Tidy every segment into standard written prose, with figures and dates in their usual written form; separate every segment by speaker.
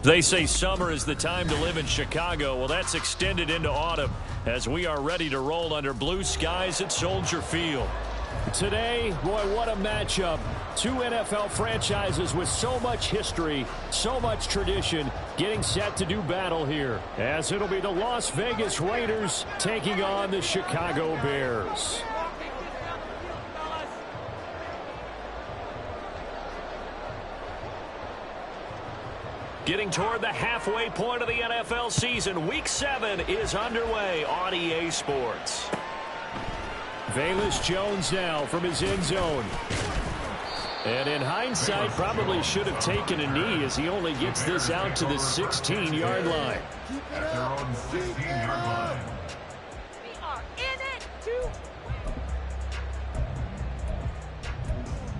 Speaker 1: They say summer is the time to live in Chicago. Well, that's extended into autumn as we are ready to roll under blue skies at Soldier Field.
Speaker 2: Today, boy, what a matchup. Two NFL franchises with so much history, so much tradition, getting set to do battle here. As it'll be the Las Vegas Raiders taking on the Chicago Bears. Getting toward the halfway point of the NFL season, Week 7 is underway on EA Sports. Velus Jones now from his end zone. And in hindsight, probably should have taken a knee as he only gets this out to the 16-yard line.
Speaker 3: At their own 16-yard line.
Speaker 4: We are in it to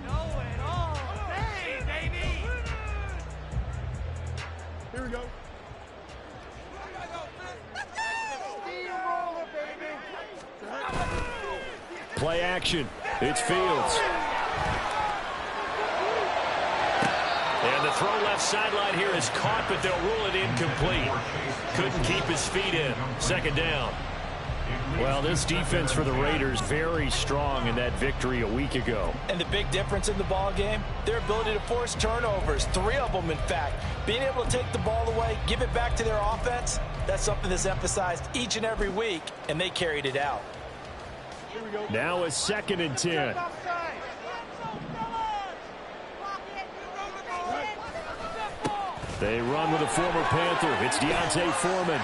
Speaker 4: know it all. Hey, baby!
Speaker 5: Here we go. Steamroller, baby.
Speaker 2: Play action. It's Fields.
Speaker 1: And the throw left sideline here is caught, but they'll rule it incomplete. Couldn't keep his feet in. Second down.
Speaker 2: Well, this defense for the Raiders very strong in that victory a week ago.
Speaker 6: And the big difference in the ball game, their ability to force turnovers, 3 of them in fact. Being able to take the ball away, give it back to their offense, that's something that's emphasized each and every week, and they carried it out.
Speaker 2: Now a 2nd and 10. They run with a former Panther. It's D'Onta Foreman.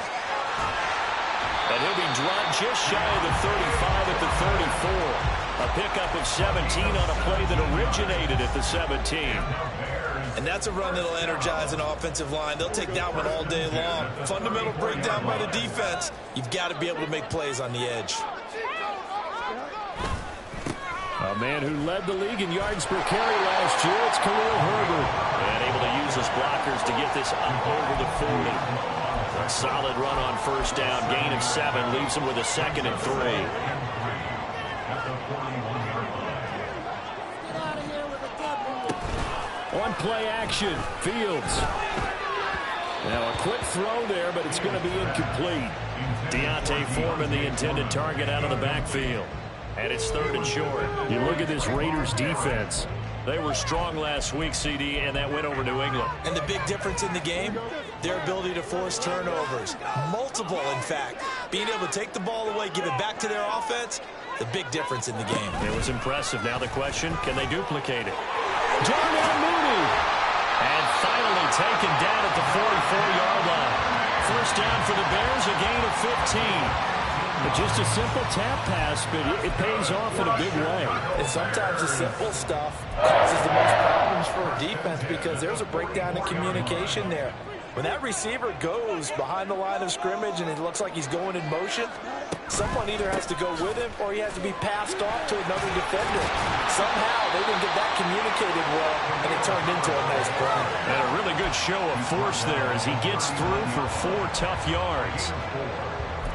Speaker 1: And he'll be dropped just shy of the 35 at the 34. A pickup of 17 on a play that originated at the 17.
Speaker 6: And that's a run that'll energize an offensive line. They'll take that one all day long. Fundamental breakdown by the defense. You've got to be able to make plays on the edge.
Speaker 2: A man who led the league in yards per carry last year, it's Khalil Herbert.
Speaker 1: And able to use his blockers to get this up over the 40. A solid run on first down. Gain of 7 leaves him with a 2nd and 3.
Speaker 2: On play action, Fields. Now a quick throw there, but it's going to be incomplete.
Speaker 1: D'Onta Foreman, the intended target, out of the backfield. And it's 3rd and short.
Speaker 2: You look at this Raiders defense.
Speaker 1: They were strong last week, CD, and that went over New England.
Speaker 6: And the big difference in the game, their ability to force turnovers. Multiple, in fact. Being able to take the ball away, give it back to their offense, the big difference in the game.
Speaker 1: It was impressive. Now the question, can they duplicate it?
Speaker 2: Darnell Mooney.
Speaker 1: And finally taken down at the 44-yard line. First down for the Bears, a gain of 15.
Speaker 2: But just a simple tap pass, but it pays off in a big way.
Speaker 6: And sometimes the simple stuff causes the most problems for a defense because there's a breakdown in communication there. When that receiver goes behind the line of scrimmage and it looks like he's going in motion, someone either has to go with him or he has to be passed off to another defender. Somehow they didn't get that communicated well, and it turned into a nice play.
Speaker 1: And a really good show of force there as he gets through for 4 tough yards.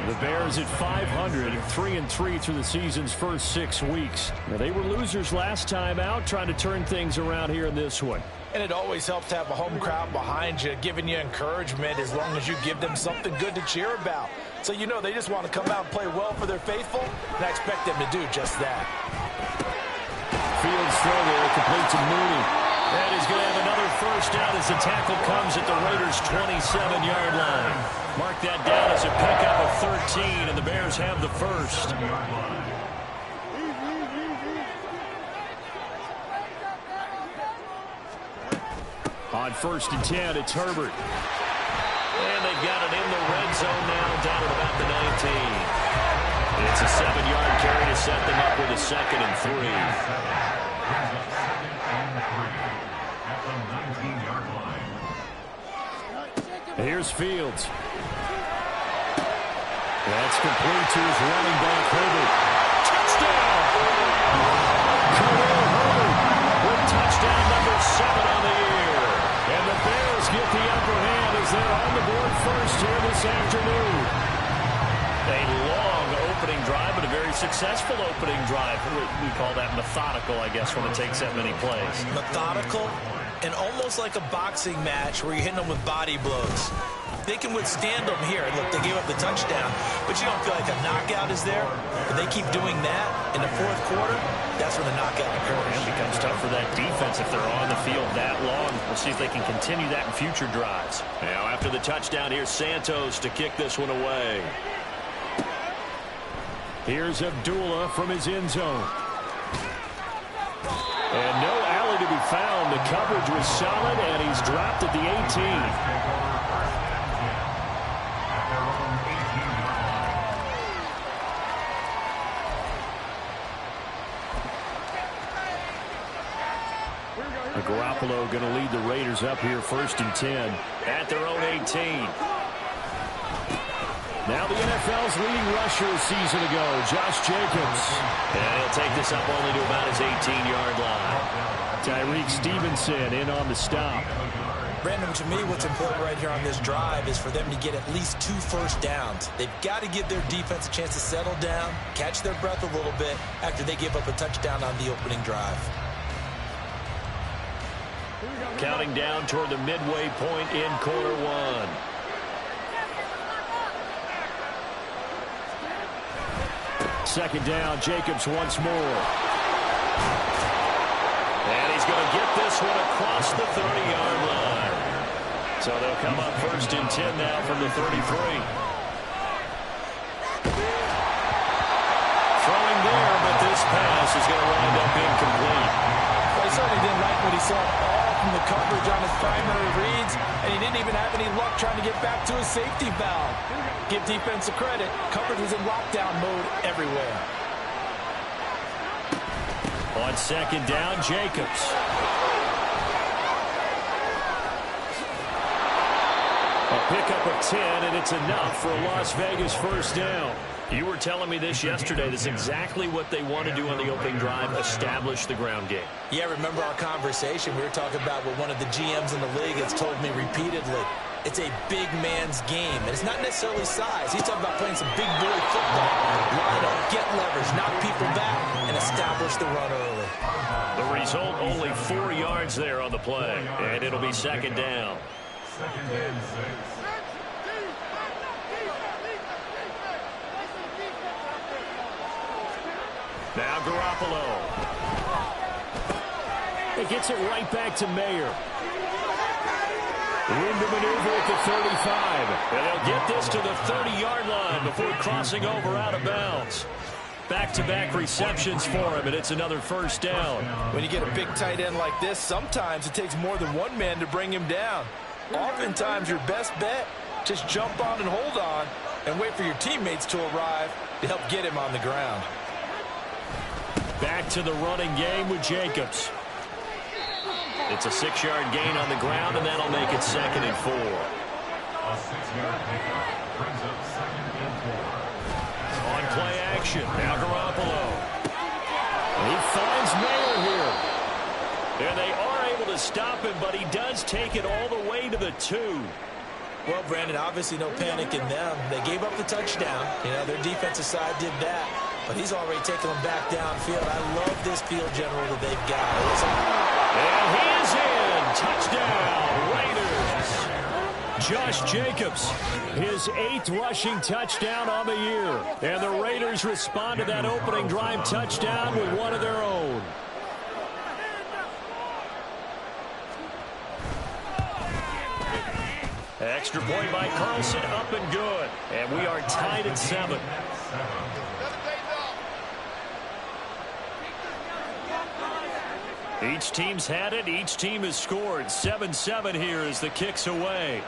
Speaker 2: The Bears at 500, 3-3 through the season's first 6 weeks. Now, they were losers last time out, trying to turn things around here in this one.
Speaker 6: And it always helps to have a home crowd behind you, giving you encouragement as long as you give them something good to cheer about. So you know they just want to come out and play well for their faithful, and I expect them to do just that.
Speaker 2: Fields throw there, complete to Mooney.
Speaker 1: And he's going to have another first down as the tackle comes at the Raiders' 27-yard line. Mark that down as a pickup of 13, and the Bears have the first.
Speaker 2: On 1st and 10, it's Herbert.
Speaker 1: And they've got it in the red zone now, down at about the 19. It's a 7-yard carry to set them up with a 2nd and 3.
Speaker 2: Here's Fields. That's complete to his running back, Herbert.
Speaker 1: Touchdown!
Speaker 2: Khalil Herbert
Speaker 1: With touchdown number 7 on the year.
Speaker 2: And the Bears get the upper hand as they're on the board first here this afternoon.
Speaker 1: A long opening drive, but a very successful opening drive. We call that methodical, I guess, when it takes that many plays.
Speaker 6: Methodical, and almost like a boxing match where you're hitting them with body blows. They can withstand them here. Look, they gave up the touchdown, but you don't feel like a knockout is there. But they keep doing that in the fourth quarter, that's when the knockout occurs.
Speaker 2: It becomes tough for that defense if they're on the field that long. We'll see if they can continue that in future drives.
Speaker 1: Now, after the touchdown, here's Santos to kick this one away.
Speaker 2: Here's Abdullah from his end zone. And no alley to be found. The coverage was solid, and he's dropped at the 18. Garoppolo going to lead the Raiders up here 1st and 10
Speaker 1: at their own 18.
Speaker 2: Now the NFL's leading rusher a season ago, Josh Jacobs.
Speaker 1: And he'll take this up only to about his 18-yard line.
Speaker 2: Tyreek Stevenson in on the stop.
Speaker 6: Brandon, to me, what's important right here on this drive is for them to get at least 2 first downs. They've got to give their defense a chance to settle down, catch their breath a little bit after they give up a touchdown on the opening drive.
Speaker 1: Counting down toward the midway point in quarter one.
Speaker 2: Second down, Jacobs once more.
Speaker 1: And he's going to get this one across the 30-yard line. So they'll come up 1st and 10 now from the 33. Throwing there, but this pass is going to wind up incomplete.
Speaker 6: Well, he certainly didn't like what he saw all from the coverage on his primary reads, and he didn't even have any luck trying to get back to his safety valve. Give defense a credit. Coverage was in lockdown mode everywhere.
Speaker 2: On second down, Jacobs. A pickup of 10, and it's enough for a Las Vegas first down.
Speaker 1: You were telling me this yesterday. That's exactly what they want to do on the opening drive, establish the ground game.
Speaker 6: Yeah, remember our conversation? We were talking about what one of the GMs in the league has told me repeatedly. It's a big man's game, and it's not necessarily size. He's talking about playing some big boy football. Line up, get leverage, knock people back, and establish the run early.
Speaker 1: The result, only 4 yards there on the play, and it'll be second down.
Speaker 3: Second and 6.
Speaker 1: Now Garoppolo.
Speaker 2: It gets it right back to Mayer. Room to maneuver at the 35.
Speaker 1: And they'll get this to the 30-yard line before crossing over out of bounds. Back-to-back receptions for him, and it's another first down.
Speaker 6: When you get a big tight end like this, sometimes it takes more than one man to bring him down. Oftentimes, your best bet, just jump on and hold on and wait for your teammates to arrive to help get him on the ground.
Speaker 2: Back to the running game with Jacobs.
Speaker 1: It's a 6-yard gain on the ground, and that'll make it 2nd and 4.
Speaker 3: A 6-yard pickup brings up 2nd and 4.
Speaker 1: On play action, now Garoppolo.
Speaker 2: He finds Mayer here.
Speaker 1: And they are able to stop him, but he does take it all the way to the 2.
Speaker 6: Well, Brandon, obviously no panic in them. They gave up the touchdown. You know, their defensive side did that. But he's already taken them back downfield. I love this field general that they've got.
Speaker 2: And he is in. Touchdown, Raiders. Josh Jacobs, his 8th rushing touchdown on the year. And the Raiders respond to that opening drive touchdown with one of their own.
Speaker 1: Extra point by Carlson, up and good. And we are tied at 7.
Speaker 2: Each team's had it. Each team has scored. 7-7 here as the kick's away.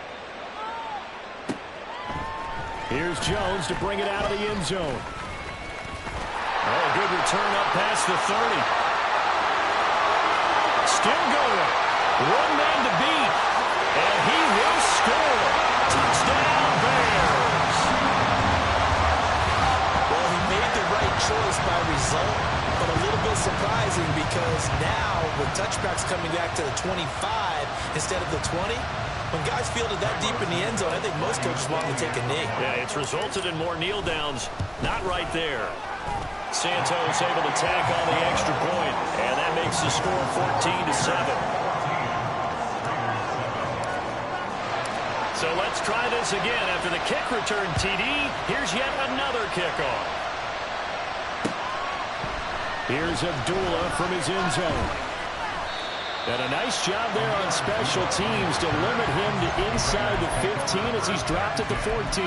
Speaker 2: Here's Jones to bring it out of the end zone.
Speaker 1: Oh, good return up past the 30. Still going. One man to beat. And he will score. Touchdown, Bears.
Speaker 6: Well, he made the right choice by result, but a little bit surprising because now with touchbacks coming back to the 25 instead of the 20, when guys fielded that deep in the end zone, I think most coaches want to take a knee.
Speaker 1: Yeah, it's resulted in more kneel downs. Not right there. Santos able to tack on the extra point, and that makes the score 14-7.
Speaker 2: So let's try this again. After the kick return TD, here's yet another kickoff. Here's Abdullah from his end zone. And a nice job there on special teams to limit him to inside the 15 as he's dropped at the 14.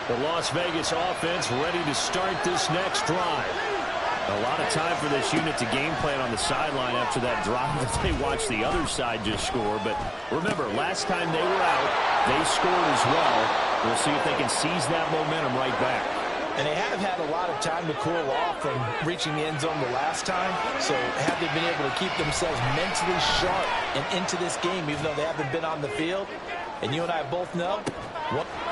Speaker 2: The Las Vegas offense ready to start this next drive. A lot of time for this unit to game plan on the sideline after that drive that they watched the other side just score. But remember, last time they were out, they scored as well. We'll see if they can seize that momentum right back.
Speaker 6: And they have had a lot of time to cool off from reaching the end zone the last time. So have they been able to keep themselves mentally sharp and into this game, even though they haven't been on the field? And you and I both know.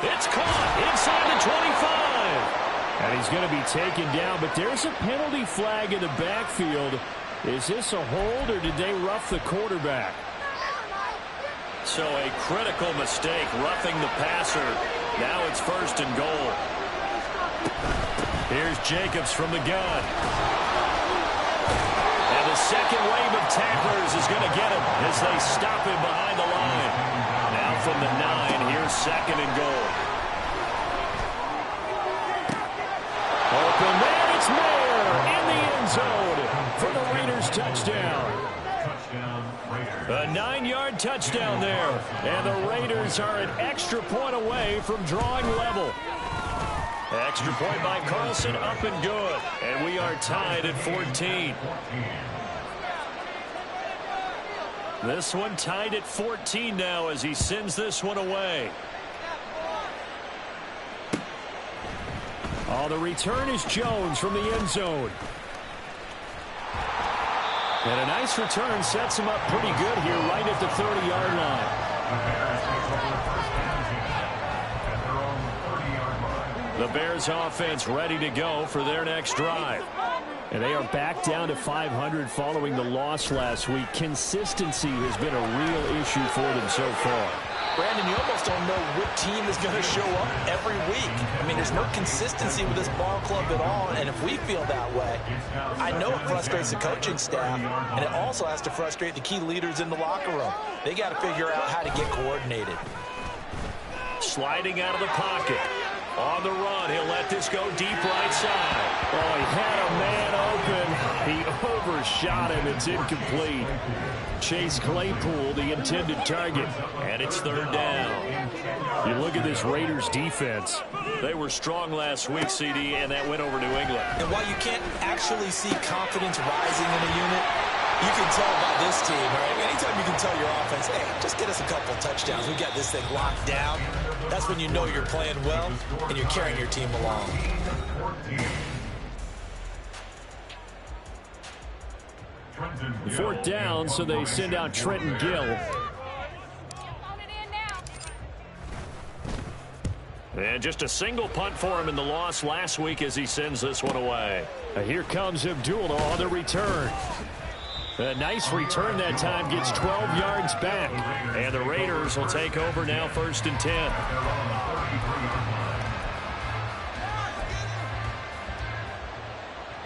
Speaker 2: It's caught inside the 25. And he's going to be taken down, but there's a penalty flag in the backfield. Is this a hold, or did they rough the quarterback? So a critical mistake, roughing the passer. Now it's 1st and goal. Here's Jacobs from the gun. And the second wave of tacklers is going to get him as they stop him behind the line. Now from the 9, here's 2nd and goal. Open man, it's Mayer in the end zone for the Raiders touchdown. A 9-yard touchdown there. And the Raiders are an extra point away from drawing level. Extra point by Carlson, up and good. And we are tied at 14. This one tied at 14 now as he sends this one away. Oh, the return is Jones from the end zone. And a nice return sets him up pretty good here right at the 30-yard line. The Bears offense ready to go for their next drive. And they are back down to 500 following the loss last week. Consistency has been a real issue for them so far.
Speaker 6: Brandon, you almost don't know what team is going to show up every week. I mean, there's no consistency with this ball club at all, and if we feel that way, I know it frustrates the coaching staff, and it also has to frustrate the key leaders in the locker room. They got to figure out how to get coordinated.
Speaker 2: Sliding out of the pocket. On the run, he'll let this go deep right side. Oh, he had a man open. He overshot him. It's incomplete. Chase Claypool, the intended target. And it's 3rd down. You look at this Raiders defense. They were strong last week, CD, and that went over New England.
Speaker 6: And while you can't actually see confidence rising in a unit, you can tell by this team, right? Anytime you can tell your offense, hey, just get us a couple touchdowns. We got this thing locked down. That's when you know you're playing well and you're carrying your team along.
Speaker 2: Fourth down, so they send out Trenton Gill. And just a single punt for him in the loss last week as he sends this one away. Here comes Abdullah on the return. A nice return that time, gets 12 yards back. And the Raiders will take over now, 1st and 10.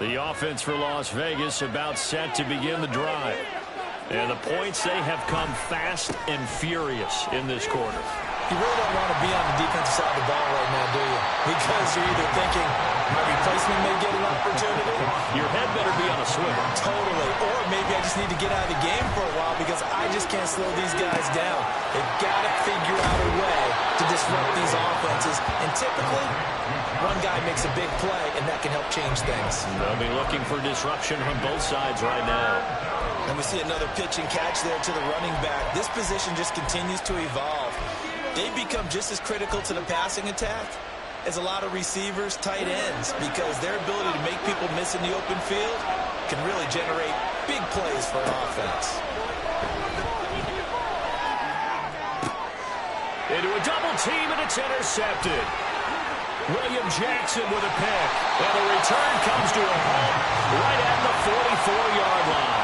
Speaker 2: The offense for Las Vegas about set to begin the drive. And the points, they have come fast and furious in this quarter.
Speaker 6: You really don't want to be on the defensive side of the ball right now, do you? Because you're either thinking, my replacement may get an opportunity.
Speaker 2: Your head better be on a swivel.
Speaker 6: Totally. Or maybe I just need to get out of the game for a while because I just can't slow these guys down. They've got to figure out a way to disrupt these offenses. And typically, one guy makes a big play, and that can help change things.
Speaker 2: They'll be looking for disruption on both sides right now.
Speaker 6: And we see another pitch and catch there to the running back. This position just continues to evolve. They become just as critical to the passing attack as a lot of receivers, tight ends, because their ability to make people miss in the open field can really generate big plays for an offense.
Speaker 2: Into a double team, and it's intercepted. William Jackson with a pick. And the return comes to a halt right at the 44-yard line.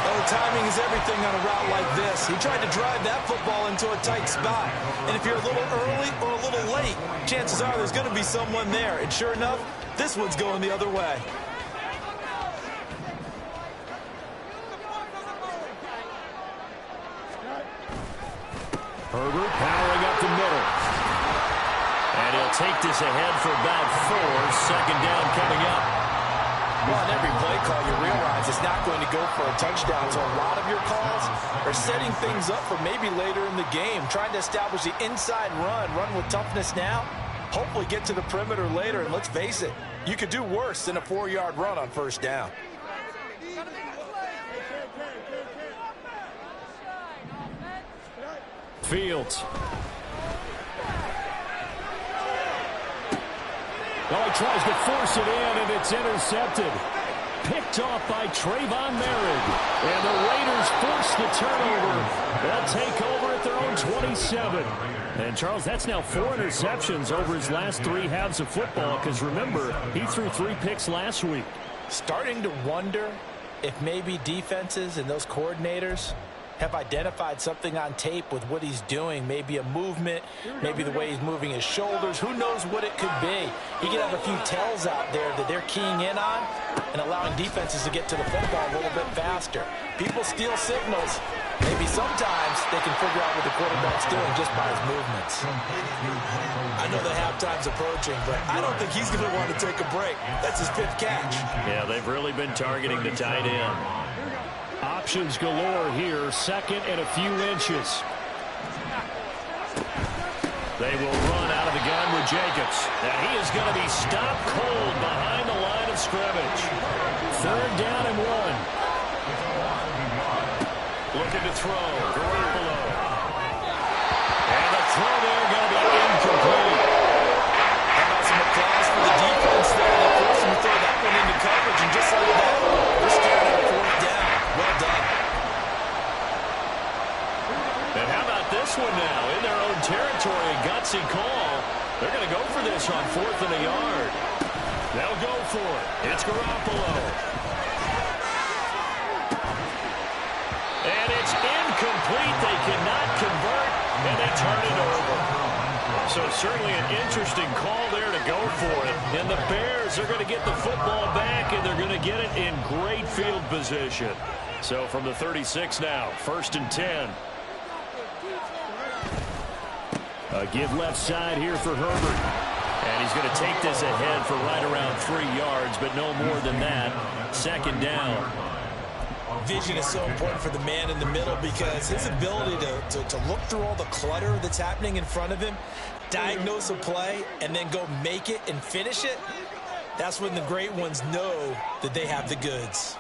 Speaker 6: Oh, timing is everything on a route like this. He tried to drive that football into a tight spot. And if you're a little early or a little late, chances are there's going to be someone there. And sure enough, this one's going the other way.
Speaker 2: Herbert powering up the middle.
Speaker 1: And he'll take this ahead for about 4. Second down coming up.
Speaker 6: Well, on every play call, you realize it's not going to go for a touchdown. So a lot of your calls are setting things up for maybe later in the game, trying to establish the inside run with toughness now, hopefully get to the perimeter later. And let's face it, you could do worse than a 4-yard run on first down.
Speaker 2: Fields. Oh, he tries to force it in, and it's intercepted. Picked off by Trayvon Merritt. And the Raiders force the turnover. They'll take over at their own 27. And, Charles, that's now 4 interceptions over his last 3 halves of football, because, remember, he threw 3 picks last week.
Speaker 6: Starting to wonder if maybe defenses and those coordinators have identified something on tape with what he's doing. Maybe a movement, maybe the way he's moving his shoulders. Who knows what it could be? He could have a few tells out there that they're keying in on and allowing defenses to get to the football a little bit faster. People steal signals. Maybe sometimes they can figure out what the quarterback's doing just by his movements. I know the halftime's approaching, but I don't think he's going to want to take a break. That's his 5th catch.
Speaker 1: Yeah, they've really been targeting the tight end.
Speaker 2: Options galore here, 2nd and a few inches.
Speaker 1: They will run out of the gun with Jacobs. And he is going to be stopped cold behind the line of scrimmage.
Speaker 2: 3rd down and 1.
Speaker 1: Looking to throw. Garoppolo. And the throw there going to be incomplete.
Speaker 6: How about some applause for the defense there? They forced him to throw that one into coverage, and just like that, they're staring at 4th down. Well done.
Speaker 1: And how about this one now? In their own territory, a gutsy call. They're going to go for this on 4th and a yard. They'll go for it. It's Garoppolo. And it's incomplete. They cannot convert, and they turn it over. So certainly an interesting call there to go for it. And the Bears are going to get the football back, and they're going to get it in great field position. So from the 36 now, 1st and 10.
Speaker 2: A give left side here for Herbert.
Speaker 1: And he's going to take this ahead for right around 3 yards, but no more than that. 2nd down.
Speaker 6: Vision is so important for the man in the middle because his ability to look through all the clutter that's happening in front of him, diagnose a play, and then go make it and finish it, that's when the great ones know that they have the goods.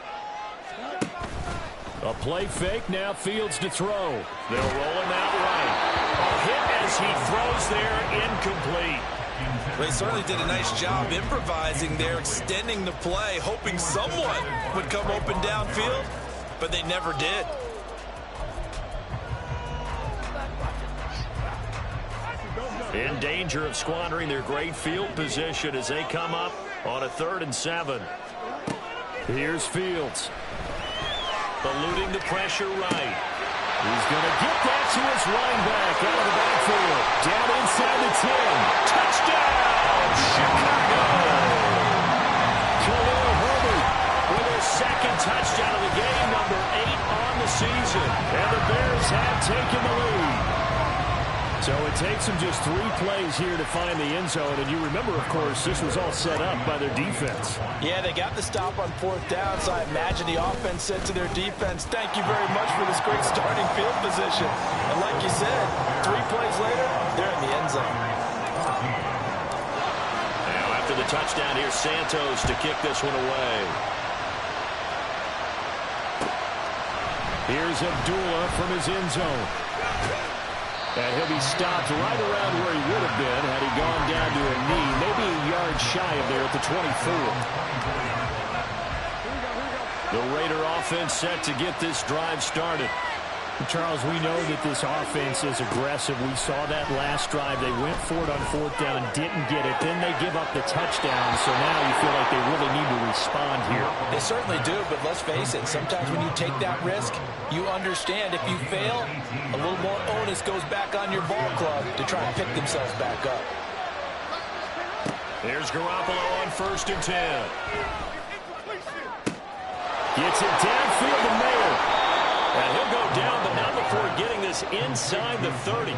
Speaker 2: A play fake, now Fields to throw.
Speaker 1: They'll roll him out right. A hit as he throws there, incomplete.
Speaker 6: They certainly did a nice job improvising there, extending the play, hoping someone would come open downfield, but they never did.
Speaker 1: In danger of squandering their great field position as they come up on a 3rd and 7.
Speaker 2: Here's Fields.
Speaker 1: Eluding the pressure right.
Speaker 2: He's going to get that to his running back out of the backfield. Down inside the 10.
Speaker 1: Touchdown, Chicago!
Speaker 2: Khalil Herbert
Speaker 1: With his 2nd touchdown of the game, number 8 on the season.
Speaker 2: And the Bears have taken the lead. So it takes them just 3 plays here to find the end zone. And you remember, of course, this was all set up by their defense.
Speaker 6: Yeah, they got the stop on 4th down, so I imagine the offense said to their defense, thank you very much for this great starting field position. And like you said, 3 plays later, they're in the end zone.
Speaker 1: Now after the touchdown, here's Santos to kick this one away.
Speaker 2: Here's Abdullah from his end zone. And he'll be stopped right around where he would have been had he gone down to a knee, maybe a yard shy of there at the 24.
Speaker 1: The Raider offense set to get this drive started.
Speaker 2: Charles, we know that this offense is aggressive. We saw that last drive. They went for it on 4th down, didn't get it. Then they give up the touchdown. So now you feel like they really need to respond here.
Speaker 6: They certainly do, but let's face it, sometimes when you take that risk, you understand if you fail, a little more onus goes back on your ball club to try and pick themselves back up.
Speaker 1: There's Garoppolo on 1st and 10.
Speaker 2: Gets it downfield to Mayer.
Speaker 1: And he'll go down, but not before
Speaker 2: before getting this inside the 30.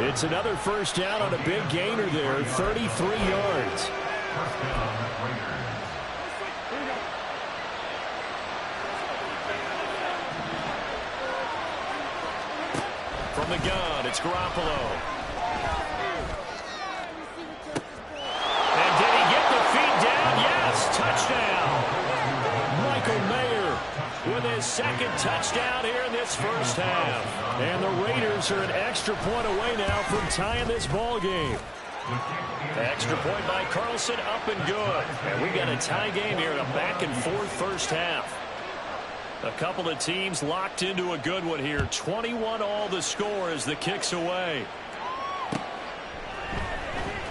Speaker 2: It's another first down on a big gainer there, 33 yards.
Speaker 3: First down, Raiders.
Speaker 2: From the gun, it's Garoppolo. And did he get the feet down? Yes, touchdown. Michael Mayer with his second touchdown here in this first half. And the Raiders are an extra point away now from tying this ball game. Extra point by Carlson, up and good. And we got a tie game here in a back-and-forth first half. A couple of teams locked into a good one here. 21-all the score as the kick's away.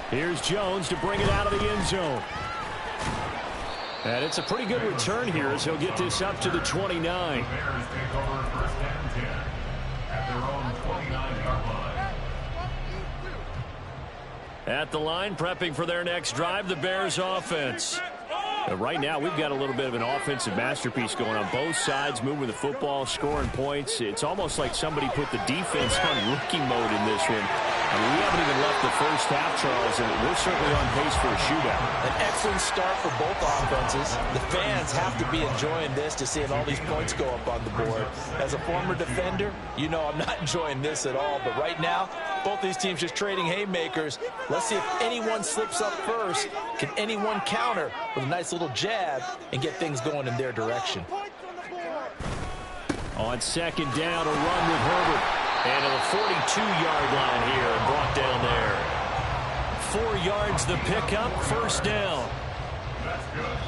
Speaker 2: Here's Jones to bring it out of the end zone. And it's a pretty good return here as he'll get this up to the 29.
Speaker 3: The Bears take over first and 10 at their own 29-yard line.
Speaker 2: At the line, prepping for their next drive, the Bears offense. But right now, we've got a little bit of an offensive masterpiece going on both sides, moving the football, scoring points. It's almost like somebody put the defense on rookie mode in this one. I mean, we haven't even left the first half, Charles, and we're certainly on pace for a shootout.
Speaker 6: An excellent start for both offenses. The fans have to be enjoying this to seeing all these points go up on the board. As a former defender, you know I'm not enjoying this at all. But right now, both these teams just trading haymakers. Let's see if anyone slips up first. Can anyone counter with a nice little jab and get things going in their direction?
Speaker 2: On second down, a run with Herbert. And to the 42-yard line here and brought down there. 4 yards the pickup, first down.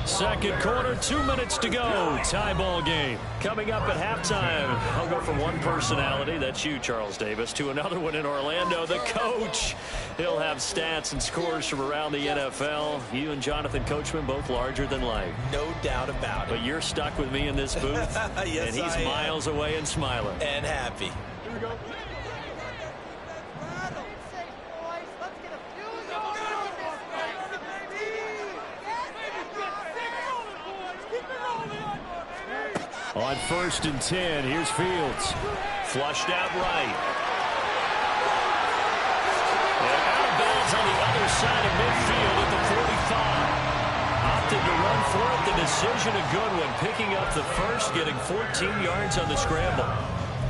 Speaker 2: Second quarter, 2 minutes to go. Tie ball game. Coming up at halftime, I'll go from one personality, that's you, Charles Davis, to another one in Orlando, the coach. He'll have stats and scores from around the NFL. You and Jonathan Coachman, both larger than life.
Speaker 6: No doubt about it.
Speaker 2: But you're stuck with me in this booth.
Speaker 6: Yes,
Speaker 2: and he's miles away and smiling.
Speaker 6: And happy.
Speaker 2: On first and 10, here's Fields. Flushed out right. And out of bounds on the other side of midfield at the 45. Opted to run for it. The decision a good one. Picking up the first, getting 14 yards on the scramble.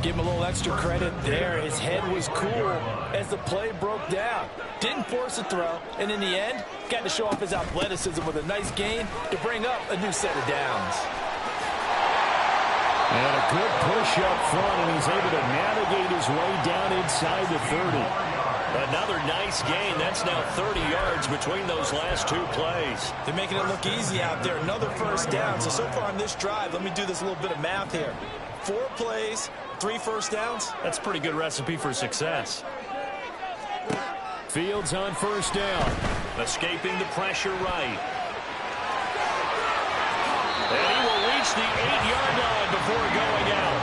Speaker 6: Give him a little extra credit there. His head was cool as the play broke down. Didn't force a throw, and in the end, got to show off his athleticism with a nice gain to bring up a new set of downs.
Speaker 2: And a good push up front, and he's able to navigate his way down inside the 30. Another nice gain. That's now 30 yards between those last two plays.
Speaker 6: They're making it look easy out there. Another first down. So far on this drive, let me do this little bit of math here. 4 plays, 3 first downs.
Speaker 2: That's a pretty good recipe for success. Fields on first down. Escaping the pressure right. And he will reach the 8-yard line before going out.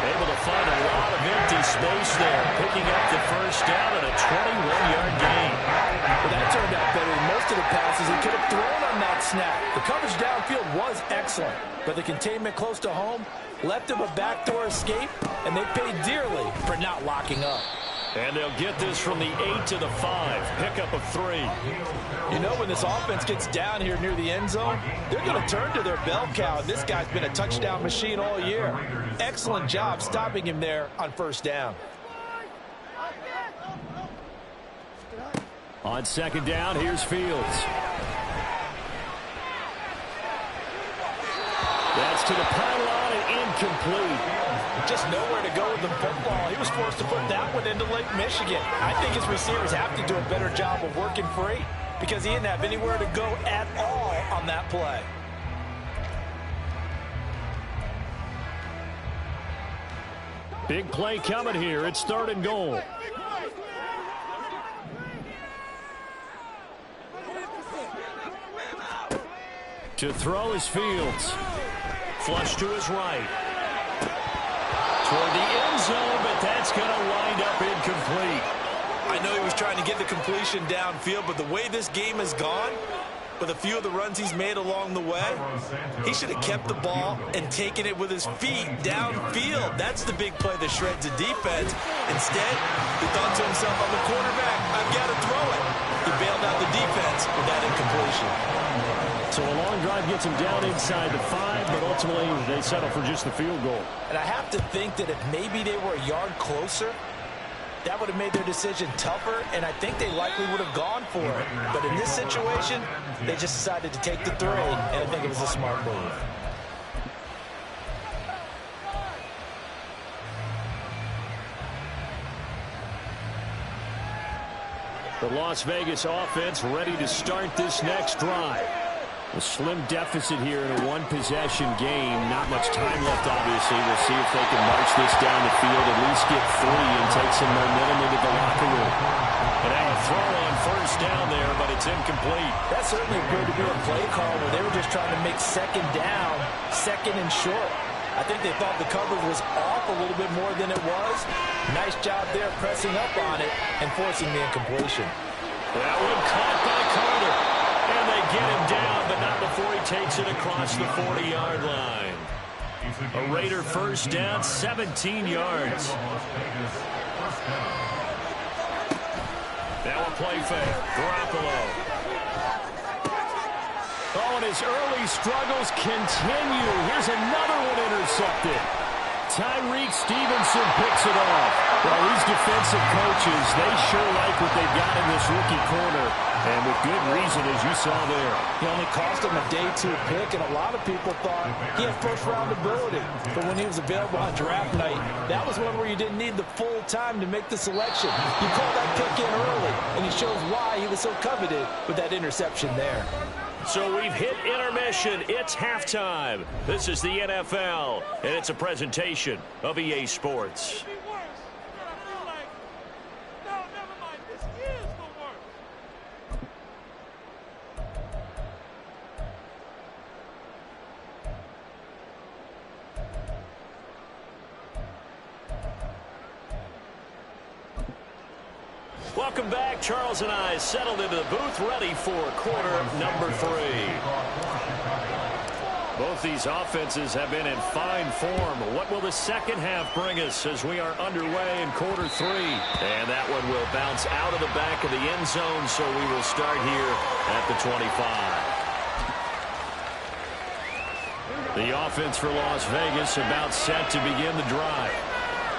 Speaker 2: Able to find a lot of empty space there. Picking up the first down and a 21-yard gain.
Speaker 6: Well, that turned out better than most of the passes he could have thrown on that snap. The coverage downfield was excellent, but the containment close to home left him a backdoor escape, and they paid dearly for not locking up.
Speaker 2: And they'll get this from the 8 to the 5. Pickup of 3.
Speaker 6: You know, when this offense gets down here near the end zone, they're going to turn to their bell cow. And this guy's been a touchdown machine all year. Excellent job stopping him there on first down.
Speaker 2: On second down, here's Fields. That's to the pylon and incomplete.
Speaker 6: Just nowhere to go with the football. He was forced to put that one into Lake Michigan. I think his receivers have to do a better job of working free because he didn't have anywhere to go at all on that play.
Speaker 2: Big play coming here. It's 3rd and goal. To throw is Fields. Flush to his right. Toward the end zone, but that's going to wind up incomplete.
Speaker 6: I know he was trying to get the completion downfield, but the way this game has gone, with a few of the runs he's made along the way. He should have kept the ball and taken it with his feet downfield. That's the big play that shreds the defense. Instead, he thought to himself, I'm the quarterback, I've got to throw it. He bailed out the defense with that incompletion.
Speaker 2: So a long drive gets him down inside the 5, but ultimately they settle for just the field goal.
Speaker 6: And I have to think that if maybe they were a yard closer, that would have made their decision tougher, and I think they likely would have gone for it. But in this situation, they just decided to take the 3, and I think it was a smart move.
Speaker 2: The Las Vegas offense ready to start this next drive. A slim deficit here in a one-possession game. Not much time left, obviously. We'll see if they can march this down the field, at least get 3 and take some momentum into the locker room.
Speaker 1: And now a throw on first down there, but it's incomplete.
Speaker 6: That certainly appeared to be a play call where they were just trying to make second down, second and short. I think they thought the coverage was off a little bit more than it was. Nice job there pressing up on it and forcing the incompletion.
Speaker 1: That one caught by Carter. And they get him down, but not before he takes it across the 40-yard line. A Raider first down, 17 yards. Now a play fake. Garoppolo.
Speaker 2: Oh, and his early struggles continue. Here's another one intercepted. Tyreek Stevenson picks it off. Well, these defensive coaches, they sure like what they've got in this rookie corner. And with good reason, as you saw there.
Speaker 6: He only cost him a day 2 pick, and a lot of people thought he had first-round ability. But when he was available on draft night, that was one where you didn't need the full time to make the selection. You called that pick in early, and it shows why he was so coveted with that interception there.
Speaker 1: So we've hit intermission. It's halftime. This is the NFL, and it's a presentation of EA Sports. Welcome back. Charles and I settled into the booth, ready for quarter number 3. Both these offenses have been in fine form. What will the second half bring us as we are underway in quarter 3? And that one will bounce out of the back of the end zone, so we will start here at the 25. The offense for Las Vegas about set to begin the drive.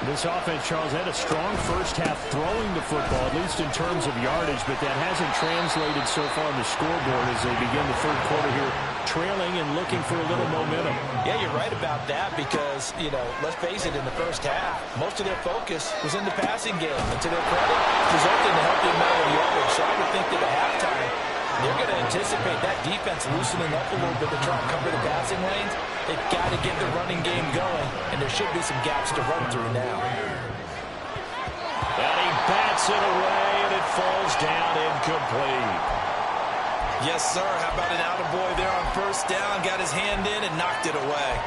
Speaker 2: This offense, Charles, had a strong first half throwing the football, at least in terms of yardage, but that hasn't translated so far on the scoreboard as they begin the third quarter here, trailing and looking for a little momentum.
Speaker 6: Yeah, you're right about that because, let's face it, in the first half, most of their focus was in the passing game. And to their credit, resulted in a healthy amount of yardage. So I would think that at halftime, they're going to anticipate that defense loosening up a little bit to try and cover the passing lanes. They've got to get the running game going, and there should be some gaps to run through now.
Speaker 1: And he bats it away, and it falls down incomplete.
Speaker 6: Yes, sir. How about an attaboy there on first down? Got his hand in and knocked it away.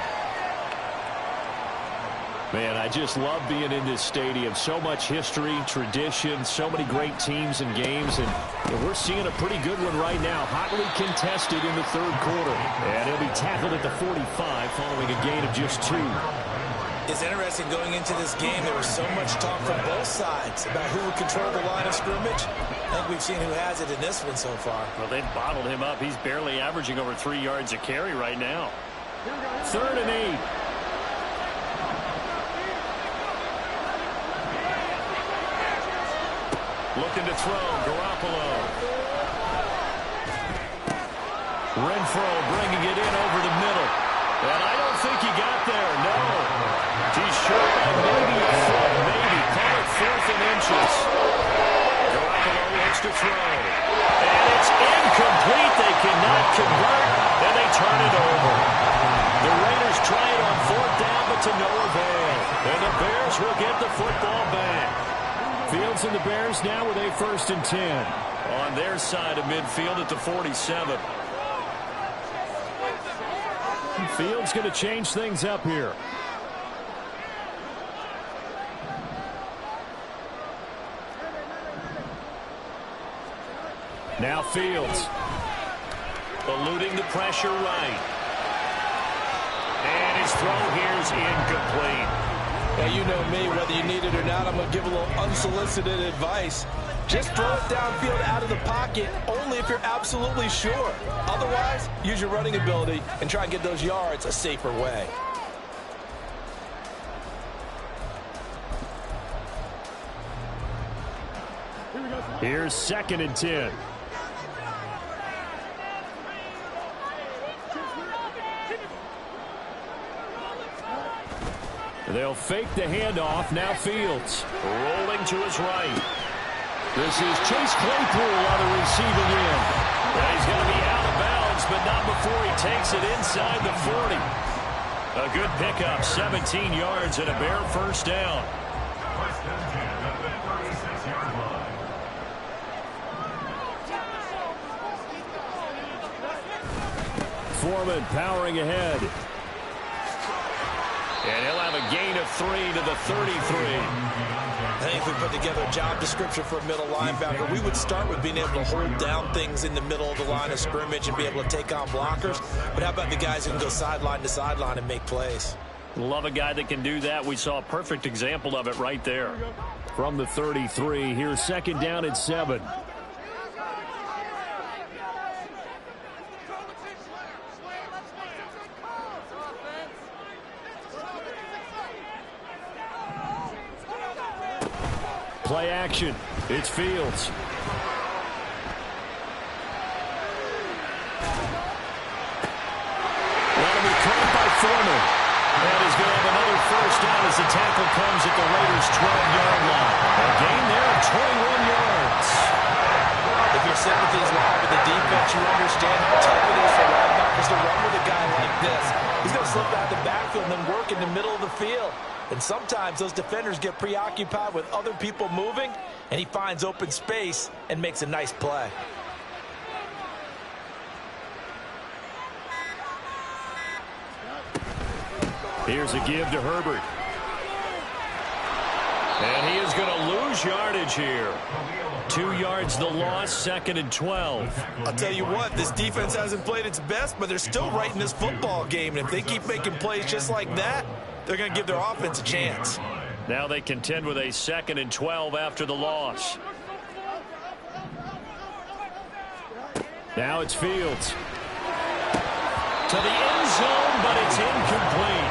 Speaker 2: Man, I just love being in this stadium. So much history, tradition, so many great teams and games, and we're seeing a pretty good one right now. Hotly contested in the third quarter. And he'll be tackled at the 45 following a gain of just 2.
Speaker 6: It's interesting going into this game. There was so much talk from both sides about who would control the line of scrimmage. I think we've seen who has it in this one so far.
Speaker 1: Well, they've bottled him up. He's barely averaging over 3 yards a carry right now.
Speaker 2: 3rd and 8.
Speaker 1: Looking to throw, Garoppolo.
Speaker 2: Renfro bringing it in over the middle.
Speaker 1: And I don't think he got there, no. He's short by maybe a foot, maybe. Call it 4th and inches. Garoppolo looks to throw. And it's incomplete. They cannot convert, and they turn it over. The Raiders try it on 4th down, but to no avail. And the Bears will get the football back.
Speaker 2: Fields and the Bears now with a 1st and 10.
Speaker 1: On their side of midfield at the 47.
Speaker 2: Fields going to change things up here. Now Fields. eluding the pressure right. And his throw here is incomplete.
Speaker 6: Now, you know me, whether you need it or not, I'm going to give a little unsolicited advice. Just throw it downfield out of the pocket, only if you're absolutely sure. Otherwise, use your running ability and try and get those yards a safer way.
Speaker 2: Here's 2nd and 10. They'll fake the handoff. Now Fields.
Speaker 1: Rolling to his right. This is Chase Claypool on the receiving end. Well, he's going to be out of bounds, but not before he takes it inside the 40. A good pickup, 17 yards and a Bear first down.
Speaker 3: First and 10 at the 36-yard line.
Speaker 2: Foreman powering ahead.
Speaker 1: And he'll have a gain of 3 to the 33.
Speaker 6: I think if we put together a job description for a middle linebacker, we would start with being able to hold down things in the middle of the line of scrimmage and be able to take on blockers. But how about the guys who can go sideline to sideline and make plays?
Speaker 1: Love a guy that can do that. We saw a perfect example of it right there.
Speaker 2: From the 33, here's 2nd down and 7. Play action. It's Fields.
Speaker 1: That'll be caught by Foreman. And he's going to have another first down as the tackle comes at the Raiders' 12-yard line. A gain there of 21 yards.
Speaker 6: If you're sitting with these line with the defense, you understand how tough it is for linebackers to run with a guy like this. He's going to slip out the backfield and then work in the middle of the field. And sometimes those defenders get preoccupied with other people moving, and he finds open space and makes a nice play.
Speaker 2: Here's a give to Herbert.
Speaker 1: And he is going to lose yardage here. 2 yards the loss, 2nd and 12.
Speaker 6: I'll tell you what, this defense hasn't played its best, but they're still right in this football game. And if they keep making plays just like that, they're going to give their offense a chance.
Speaker 1: Now they contend with a 2nd and 12 after the loss.
Speaker 2: Now it's Fields.
Speaker 1: To the end zone, but it's incomplete.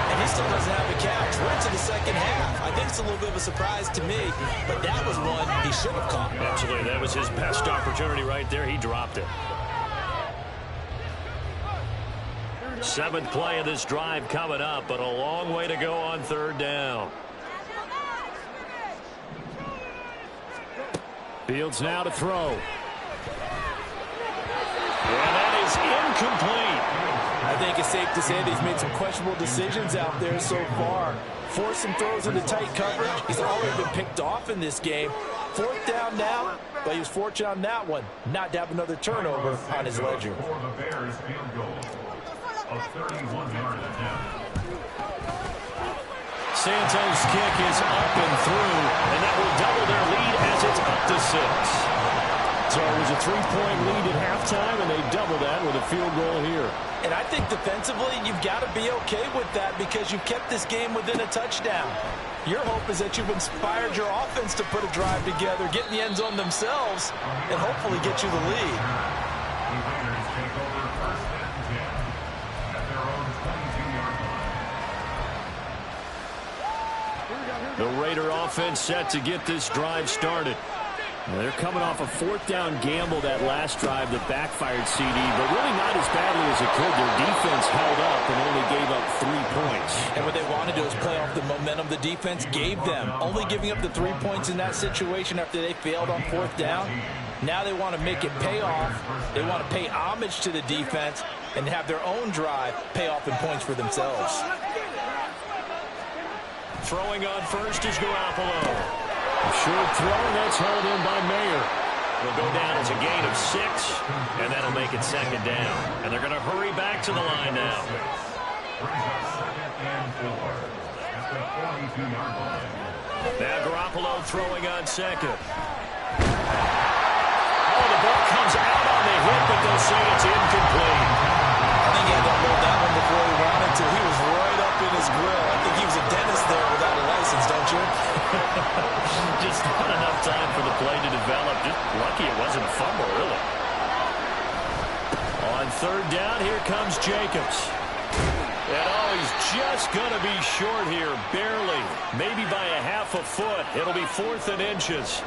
Speaker 6: And he still doesn't have a catch. We're into the second half. I think it's a little bit of a surprise to me, but that was one he should have caught.
Speaker 1: Absolutely, that was his best opportunity right there. He dropped it. 7th play of this drive coming up, but a long way to go on 3rd down.
Speaker 2: Fields now to throw.
Speaker 1: And that is incomplete.
Speaker 6: I think it's safe to say that he's made some questionable decisions out there so far. Forced some throws into tight coverage. He's already been picked off in this game. 4th down now, but he was fortunate on that one not to have another turnover on his ledger.
Speaker 3: For the Bears field goal. A 31-yard attempt.
Speaker 1: Santos' kick is up and through, and that will double their lead as it's up to 6.
Speaker 2: So it was a 3-point lead at halftime, and they double that with a field goal here.
Speaker 6: And I think defensively, you've got to be okay with that because you've kept this game within a touchdown. Your hope is that you've inspired your offense to put a drive together, get in the end zone themselves, and hopefully get you the lead.
Speaker 3: The Raiders take over 1st and 10 at their own 22-yard line.
Speaker 1: The Raider offense set to get this drive started.
Speaker 2: Well, they're coming off a 4th down gamble that last drive that backfired CD, but really not as badly as it could. Their defense held up and only gave up 3 points.
Speaker 6: And what they wanted to do is play off the momentum the defense gave them. Only giving up the 3 points in that situation after they failed on 4th down. Now they want to make it pay off. They want to pay homage to the defense and have their own drive pay off in points for themselves.
Speaker 1: Throwing on first is Garoppolo.
Speaker 2: A short throw, that's hauled in by Mayer.
Speaker 1: Will go down as a gain of 6, and that'll make it 2nd down. And they're going to hurry back to the line now.
Speaker 3: Brings up 2nd and 4 at the 42-yard line.
Speaker 1: Now Garoppolo throwing on 2nd. Oh, the
Speaker 2: the ball comes out on the hit, but they'll say it's incomplete.
Speaker 6: I think he had to hold that one before he wanted to. He was right up in his grill. I think he was a dentist there without a license, don't you?
Speaker 1: Just not enough time for the play to develop. Just lucky it wasn't a fumble, really.
Speaker 2: On third down, here comes Jacobs. And oh, he's just going to be short here, barely. Maybe by a half a foot. It'll be 4th and inches.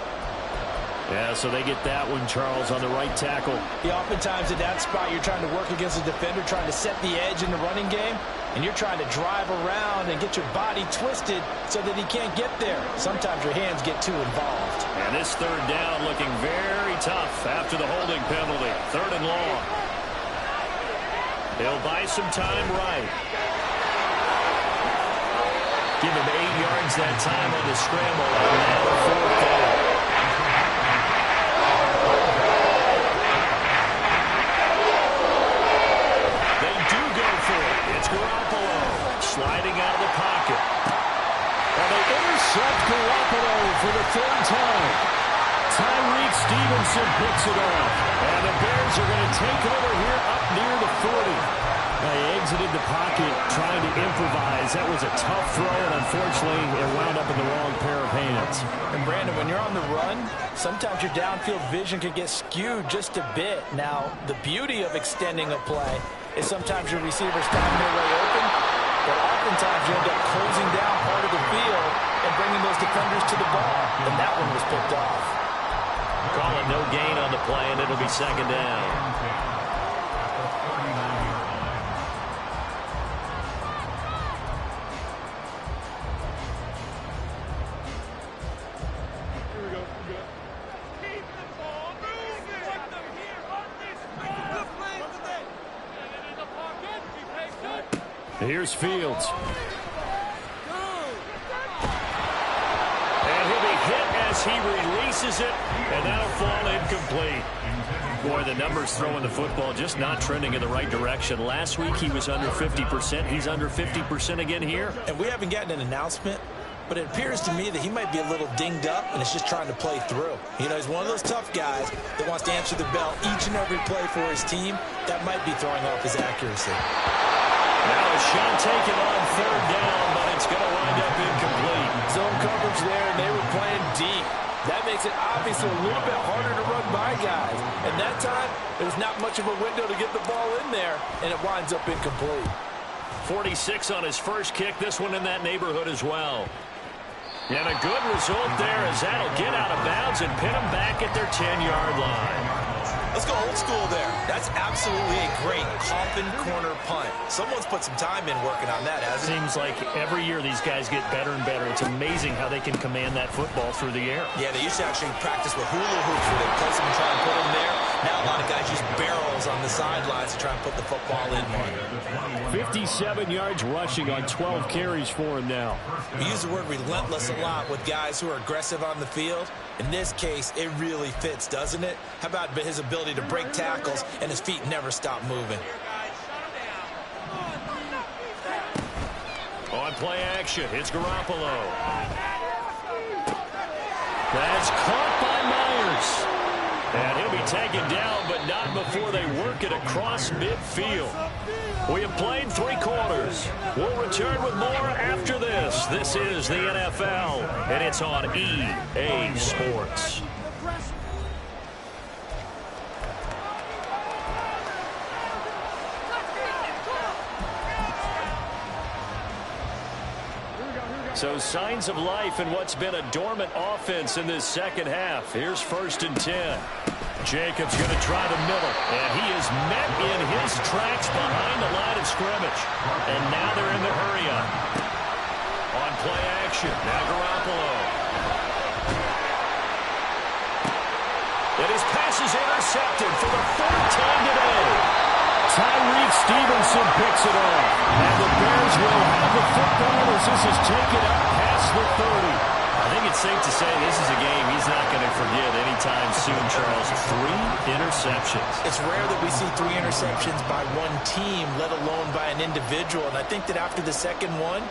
Speaker 1: Yeah, so they get that one, Charles, on the right tackle.
Speaker 6: Yeah, oftentimes at that spot, you're trying to work against a defender, trying to set the edge in the running game, and you're trying to drive around and get your body twisted so that he can't get there. Sometimes your hands get too involved.
Speaker 2: And this third down looking very tough after the holding penalty. 3rd and long. They'll buy some time right. Give him 8 yards that time on the scramble. And now 4th down. They do go for it. It's Garoppolo sliding out of the pocket.
Speaker 1: And they intercept Garoppolo for the 3rd time. Tyreek Stevenson picks it off. And the Bears are going to take over here up near the 40. They exited the pocket trying to improvise. That was a tough throw, and unfortunately, it wound up in the wrong pair of hands.
Speaker 6: And Brandon, when you're on the run, sometimes your downfield vision can get skewed just a bit. Now, the beauty of extending a play is sometimes your receivers find their way open, but oftentimes you end up closing down part of the field and bringing those defenders to the ball. And that one was picked off.
Speaker 2: Call it no gain on the play, and it'll be 2nd down.
Speaker 1: Here's Fields.
Speaker 2: And he'll be hit as he releases it, and that'll fall incomplete.
Speaker 1: Boy, the numbers throwing the football just not trending in the right direction. Last week he was under 50%. He's under 50% again here.
Speaker 6: And we haven't gotten an announcement, but it appears to me that he might be a little dinged up and is just trying to play through. You know, he's one of those tough guys that wants to answer the bell each and every play for his team. That might be throwing off his accuracy.
Speaker 2: Now a shot taken on 3rd down, but it's going to wind up incomplete.
Speaker 6: Zone coverage there, and they were playing deep. That makes it obviously a little bit harder to run by guys. And that time, there's not much of a window to get the ball in there, and it winds up incomplete.
Speaker 2: 46 on his first kick, this one in that neighborhood as well. And a good result there as that'll get out of bounds and pin them back at their 10-yard line.
Speaker 6: Let's go old school there. That's absolutely a great coffin corner punt. Someone's put some time in working on that, hasn't it?
Speaker 1: Seems like every year these guys get better and better. It's amazing how they can command that football through the air.
Speaker 6: Yeah, they used to actually practice with hula hoops where they place them and try and put them there. Now a lot of guys use barrels on the sidelines to try and put the football in.
Speaker 1: 57 yards rushing on 12 carries for him now.
Speaker 6: We use the word relentless a lot with guys who are aggressive on the field. In this case, it really fits, doesn't it? How about his ability to break tackles and his feet never stop moving?
Speaker 2: On play action, it's Garoppolo. That's caught by Myers. And he'll be taken down, but not before they work it across midfield. We have played 3 quarters. We'll return with more after this. This is the NFL, and it's on EA Sports. So signs of life in what's been a dormant offense in this second half. Here's 1st and 10. Jacobs going to try the middle, and he is met in his tracks behind the line of scrimmage. And now they're in the hurry-up. On play action, now Garoppolo. And his pass is intercepted for the 4th time today.
Speaker 1: Tyreek Stevenson picks it off. And the Bears will have the football as this is taken up past the 30.
Speaker 2: I think it's safe to say this is a game he's not going to forget anytime soon, Charles. 3 interceptions.
Speaker 6: It's rare that we see 3 interceptions by one team, let alone by an individual. And I think that after the second one,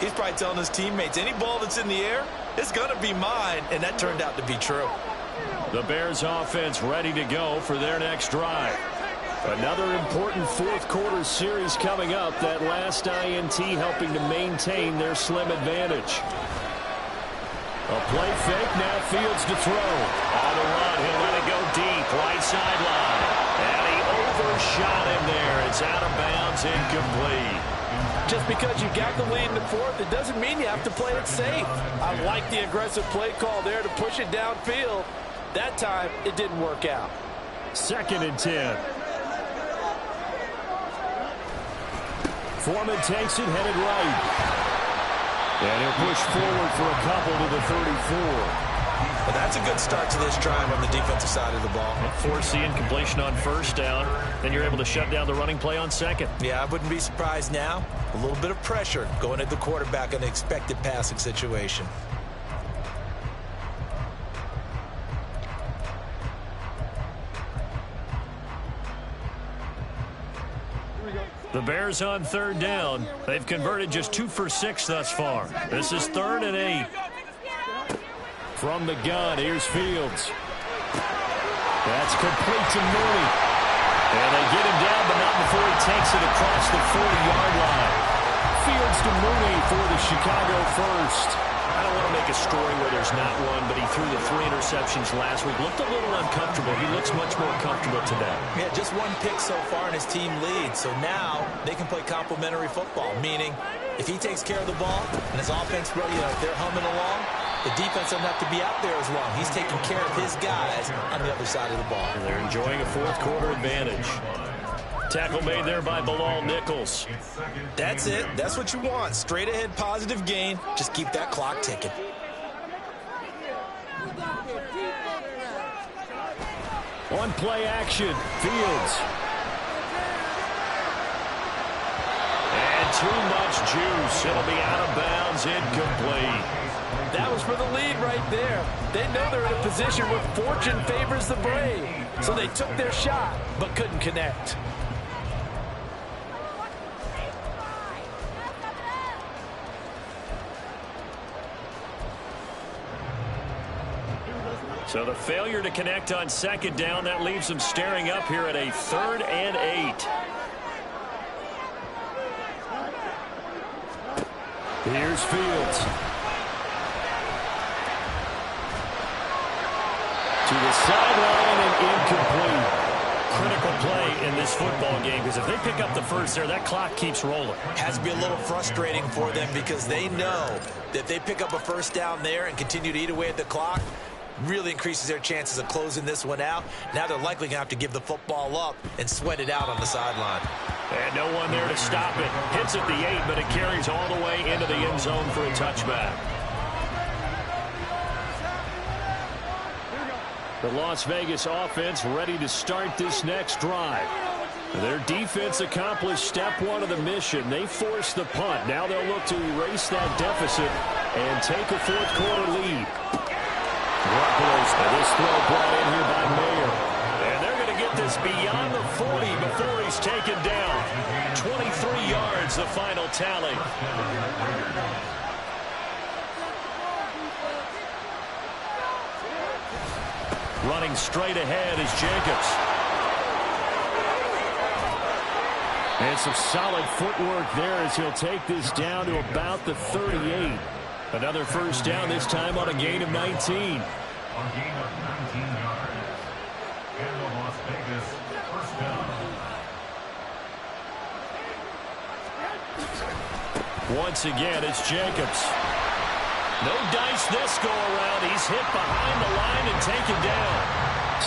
Speaker 6: he's probably telling his teammates, any ball that's in the air, it's going to be mine. And that turned out to be true.
Speaker 2: The Bears offense ready to go for their next drive. Another important fourth quarter series coming up. That last INT helping to maintain their slim advantage. A play fake, now Fields to throw. On the run, he'll let it go deep, right sideline. And he overshot him there. It's out of bounds, incomplete.
Speaker 6: Just because you got the lead in the fourth, it doesn't mean you have to play it safe. I like the aggressive play call there to push it downfield. That time, it didn't work out.
Speaker 2: 2nd and 10. Foreman takes it, headed right. And he'll push forward for a couple to the 34.
Speaker 6: Well, that's a good start to this drive on the defensive side of the ball.
Speaker 1: Force the incompletion on first down. Then you're able to shut down the running play on second.
Speaker 6: Yeah, I wouldn't be surprised now. A little bit of pressure going at the quarterback in an expected passing situation.
Speaker 2: The Bears on 3rd down. They've converted just 2 for 6 thus far. This is 3rd and 8. From the gun, here's Fields. That's complete to Mooney. And they get him down, but not before he takes it across the 40-yard line. Fields to Mooney for the Chicago first.
Speaker 1: I don't want to make a story where there's not one, but he threw the 3 interceptions last week. Looked a little uncomfortable. He looks much more comfortable today.
Speaker 6: Yeah, just 1 pick so far and his team leads. So now they can play complementary football, meaning if he takes care of the ball and his offense, they're humming along, the defense doesn't have to be out there as long. He's taking care of his guys on the other side of the ball.
Speaker 1: And they're enjoying a fourth quarter advantage.
Speaker 2: Tackle made there by Bilal Nichols.
Speaker 6: That's it. That's what you want. Straight ahead positive gain. Just keep that clock ticking.
Speaker 2: On play action, Fields. And too much juice. It'll be out of bounds, incomplete.
Speaker 6: That was for the lead right there. They know they're in a position where fortune favors the brave. So they took their shot, but couldn't connect.
Speaker 2: So the failure to connect on 2nd down, that leaves them staring up here at a 3rd and 8. Here's Fields. To the sideline and incomplete. Critical play in this football game, because if they pick up the first there, that clock keeps rolling.
Speaker 6: Has to be a little frustrating for them because they know that if they pick up a first down there and continue to eat away at the clock, really increases their chances of closing this one out. Now they're likely going to have to give the football up and sweat it out on the sideline.
Speaker 2: And no one there to stop it. Hits at the 8, but it carries all the way into the end zone for a touchback. The Las Vegas offense ready to start this next drive. Their defense accomplished step 1 of the mission. They forced the punt. Now they'll look to erase that deficit and take a fourth quarter lead. This throw brought in here by Mayer. And they're going to get this beyond the 40 before he's taken down. 23 yards, the final tally. Running straight ahead is Jacobs. And some solid footwork there as he'll take this down to about the 38. Another first down, this time on a gain of 19.
Speaker 3: A gain of 19 yards. And the Las Vegas first down.
Speaker 2: Once again, it's Jacobs. No dice this go around. He's hit behind the line and taken down.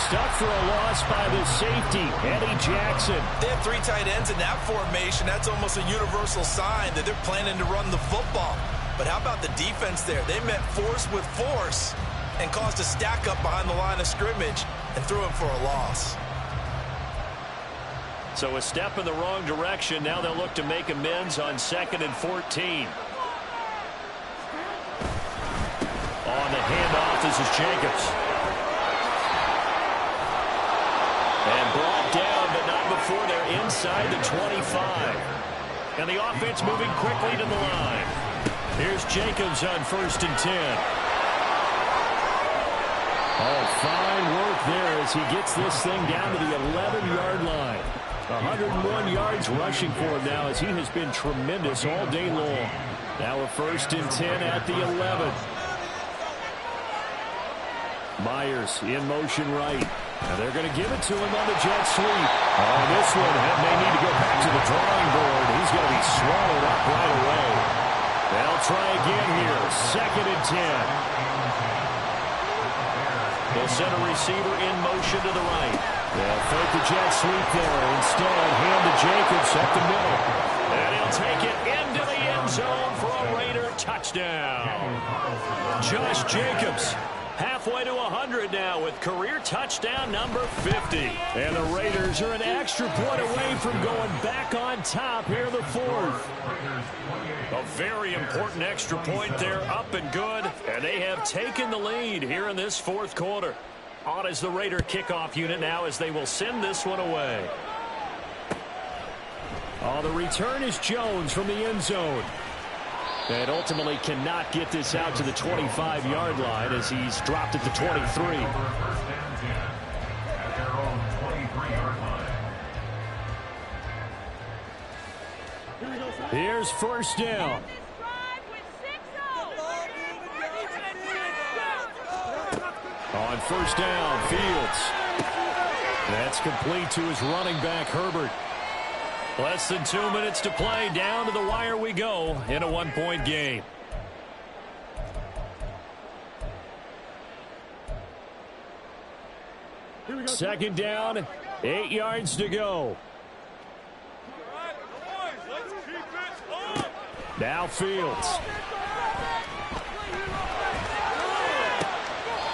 Speaker 2: Stuck for a loss by the safety, Eddie Jackson.
Speaker 6: They have 3 tight ends in that formation. That's almost a universal sign that they're planning to run the football. But how about the defense there? They met force with force and caused a stack up behind the line of scrimmage and threw him for a loss.
Speaker 2: So a step in the wrong direction. Now they'll look to make amends on 2nd and 14. On the handoff, this is Jacobs. And brought down, but not before they're inside the 25. And the offense moving quickly to the line. Here's Jacobs on 1st and 10. Oh, fine work there as he gets this thing down to the 11-yard line. 101 yards rushing for him now as he has been tremendous all day long. Now a 1st and 10 at the 11. Myers in motion right. And they're going to give it to him on the jet sweep. Oh, this one may need to go back to the drawing board. He's going to be swallowed up right away. They'll try again here. 2nd and 10. They'll send a receiver in motion to the right. They'll fake the jet sweep there. Instead, hand to Jacobs up the middle. And he'll take it into the end zone for a Raider touchdown. Josh Jacobs halfway to 100 now with career touchdown number 50. And the Raiders are an extra point away from going back on top here in the 4th. A very important extra point there, up and good. And they have taken the lead here in this 4th quarter. On is the Raider kickoff unit now as they will send this one away. Oh, the return is Jones from the end zone. And ultimately cannot get this out to the 25-yard line as he's dropped at the 23.
Speaker 3: First and 10 at their own 23-yard line.
Speaker 2: Here's 1st down. On 1st down, Fields. That's complete to his running back, Herbert. Less than 2 minutes to play. Down to the wire we go in a 1-point game. Second down, 8 yards to go. Now Fields.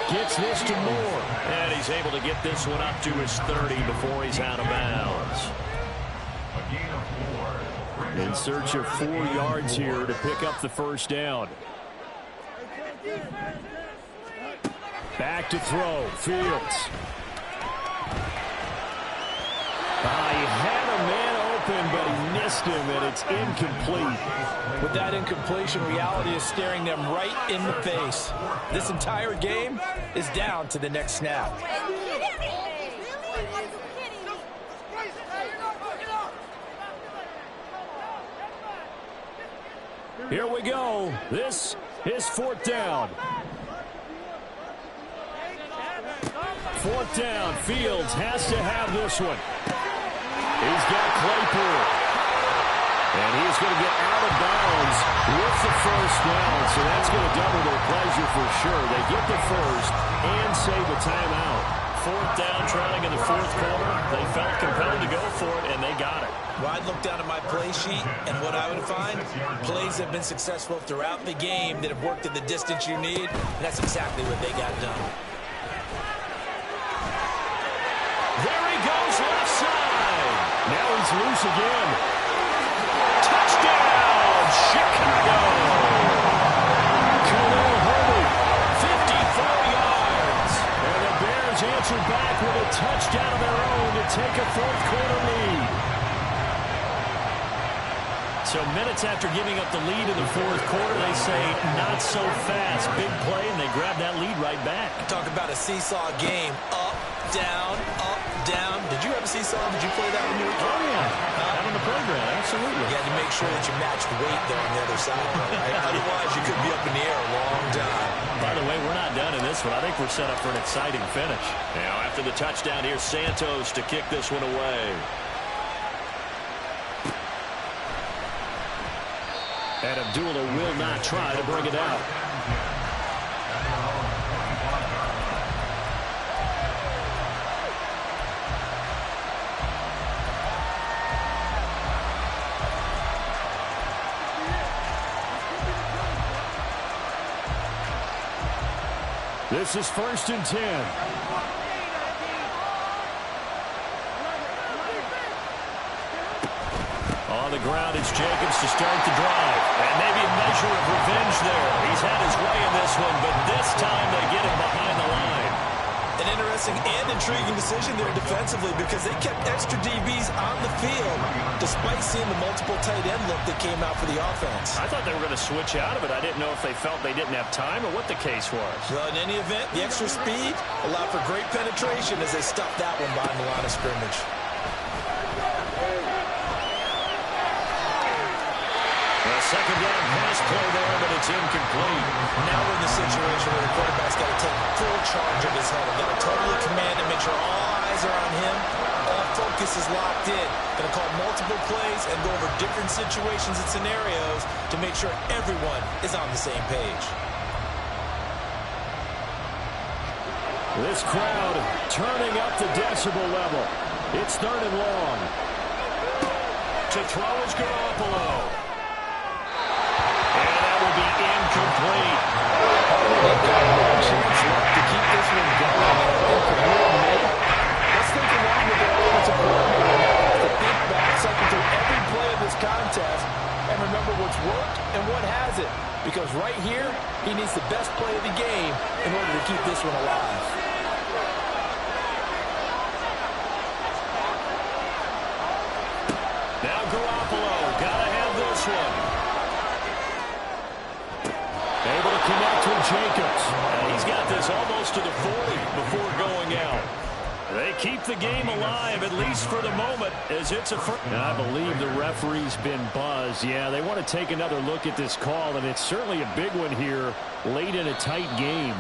Speaker 2: Gets this to Moore. And he's able to get this one up to his 30 before he's out of bounds. In search of 4 yards here to pick up the 1st down. Back to throw. Fields. He had a man open, but he missed him, and it's incomplete.
Speaker 6: With that incompletion, reality is staring them right in the face. This entire game is down to the next snap.
Speaker 2: Here we go. This is 4th down. 4th down. Fields has to have this one. He's got Claypool. And he's going to get out of bounds with the 1st down. So that's going to double their pleasure for sure. They get the 1st and save a timeout. 4th down, trailing in the 4th quarter. They felt compelled to go for it, and they got it.
Speaker 6: Well, I'd look down at my play sheet, and what I would find, plays have been successful throughout the game that have worked at the distance you need, and that's exactly what they got done.
Speaker 2: There he goes, left side. Now he's loose again. Touchdown, Chicago. Khalil Herbert, 54 yards. And the Bears answer back with a touchdown of their own to take a 4th quarter lead. So minutes after giving up the lead in the 4th quarter, they say not so fast. Big play, and they grab that lead right back.
Speaker 6: Talk about a seesaw game. Up, down, up, down. Did you have a seesaw? Did you play that when you were a kid?
Speaker 2: Oh, yeah. Out on the playground, absolutely.
Speaker 6: You had to make sure that you matched weight there on the other side. Right? Otherwise, you could be up in the air a long time.
Speaker 2: By the way, we're not done in this one. I think we're set up for an exciting finish.
Speaker 1: Now, after the touchdown, here's Santos to kick this one away.
Speaker 2: And Abdullah will not try to bring it out. This is 1st and 10. On the ground, it's Jacobs to start the drive. And maybe a measure of revenge there. He's had his way in this one, but this time they get him behind the line.
Speaker 6: An interesting interesting and intriguing decision there defensively because they kept extra DBs on the field despite seeing the multiple tight end look that came out for the offense.
Speaker 2: I thought they were going to switch out of it. I didn't know if they felt they didn't have time or what the case was.
Speaker 6: Well, in any event, the extra speed allowed for great penetration as they stuffed that one behind the line of scrimmage.
Speaker 1: Second down pass play there, but it's incomplete.
Speaker 6: Now we're in the situation where the quarterback's got to take full charge of his head. They've got to totally command and make sure all eyes are on him. All focus is locked in. Going to call multiple plays and go over different situations and scenarios to make sure everyone is on the same page.
Speaker 2: This crowd turning up the decibel level. It's third and long.
Speaker 1: To throw is Garoppolo. Incomplete.
Speaker 6: They've got one chance left to keep this one going. Let's think along with their offensive coordinator now. To think back, cycle through every play of this contest, and remember what's worked and what hasn't. Because right here, he needs the best play of the game in order to keep this one alive.
Speaker 1: Now Garoppolo, gotta have this one.
Speaker 2: Able to connect with Jacobs.
Speaker 1: And he's got this almost to the 40 before going out.
Speaker 2: They keep the game alive, at least for the moment, as it's a first. And I believe the referee's been buzzed. Yeah, they want to take another look at this call, and it's certainly a big one here late in a tight game.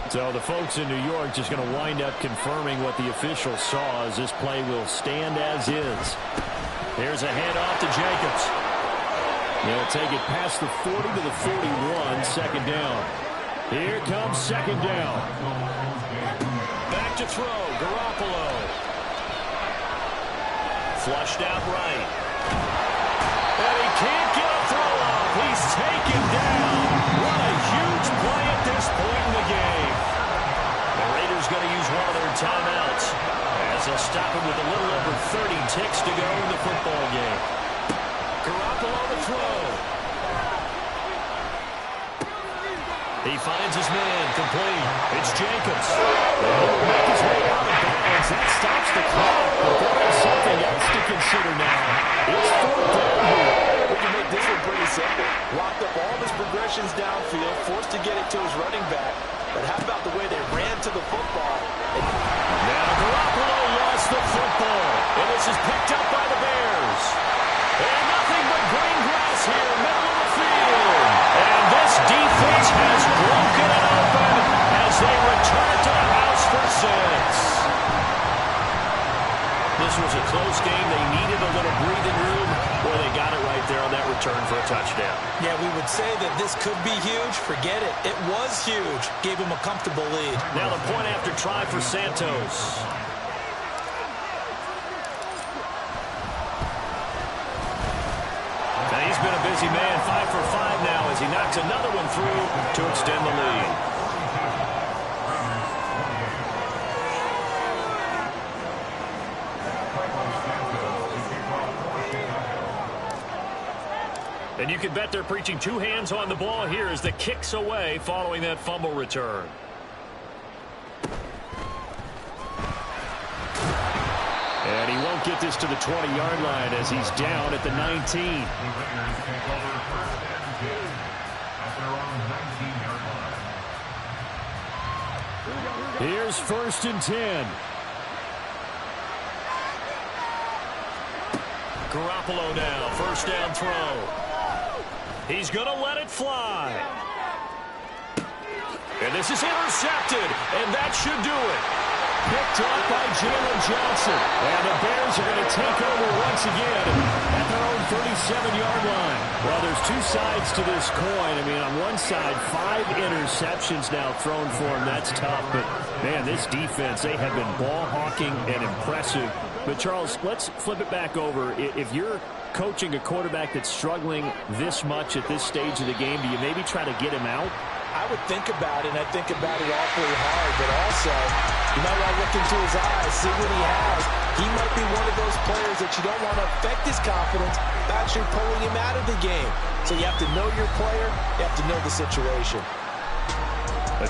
Speaker 2: So the folks in New York just going to wind up confirming what the official saw as this play will stand as is. Here's a handoff to Jacobs. They'll take it past the 40 to the 41, second down. Here comes second down.
Speaker 1: Back to throw, Garoppolo. Flushed out right. And he can't get a throw off. He's taken down. What a huge play at this point in the game. The Raiders going to use one of their timeouts as they'll stop him with a little over 30 ticks to go in the football game. Garoppolo to throw. He finds his man, complete. It's Jacobs.
Speaker 2: He'll make his way out of bounds. That stops the clock. But there is something else to consider now. It's fourth down here.
Speaker 6: We can make this one pretty simple. Locked up all of his progressions downfield, forced to get it to his running back. But how about the way they ran to the football?
Speaker 1: Now Garoppolo lost the football. And this is picked up by the Bears. And nothing but green grass here, middle of the field. And this defense has broken it open as they return to the house for 6. This was a close game. They needed a little breathing room. Boy, they got it right there on that return for a touchdown.
Speaker 6: Yeah, we would say that this could be huge. Forget it. It was huge. Gave him a comfortable lead.
Speaker 1: Now the point after try for Santos. And he's been a busy man, 5 for 5 now as he knocks another one through to extend the lead. And you can bet they're preaching 2 hands on the ball here as the kick's away following that fumble return.
Speaker 2: And he won't get this to the 20-yard line as he's down at the 19. Here's first and 10.
Speaker 1: Garoppolo now, first down throw. He's going to let it fly. And this is intercepted, and that should do it.
Speaker 2: Picked up by Jalen Johnson. And the Bears are going to take over once again at their own 37-yard line. Well, there's 2 sides to this coin. I mean, on one side, 5 interceptions now thrown for him. That's tough. But, man, this defense, they have been ball hawking and impressive. But, Charles, let's flip it back over. If you're coaching a quarterback that's struggling this much at this stage of the game, do you maybe try to get him out?
Speaker 6: I would think about it, and I think about it awfully hard. But also, you might want to look into his eyes, see what he has, he might be one of those players that you don't want to affect his confidence by actually pulling him out of the game. So you have to know your player. You have to know the situation.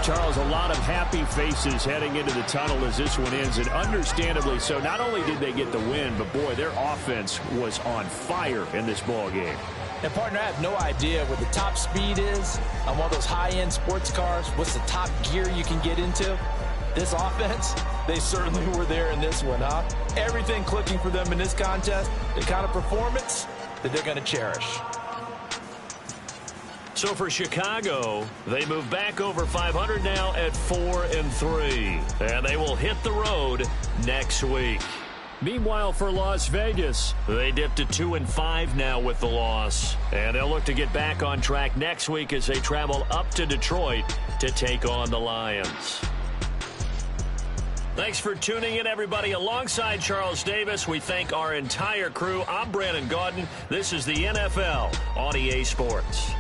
Speaker 2: Charles, a lot of happy faces heading into the tunnel as this one ends, and understandably so. Not only did they get the win, but, boy, their offense was on fire in this ball game.
Speaker 6: And, partner, I have no idea what the top speed is on one of those high-end sports cars. What's the top gear you can get into? This offense, they certainly were there in this one, huh? Everything clicking for them in this contest, the kind of performance that they're going to cherish.
Speaker 2: So for Chicago, they move back over 500 now at 4-3. And they will hit the road next week. Meanwhile, for Las Vegas, they dipped to 2-5 now with the loss. And they'll look to get back on track next week as they travel up to Detroit to take on the Lions. Thanks for tuning in, everybody. Alongside Charles Davis, we thank our entire crew. I'm Brandon Gaudin. This is the NFL on EA Sports.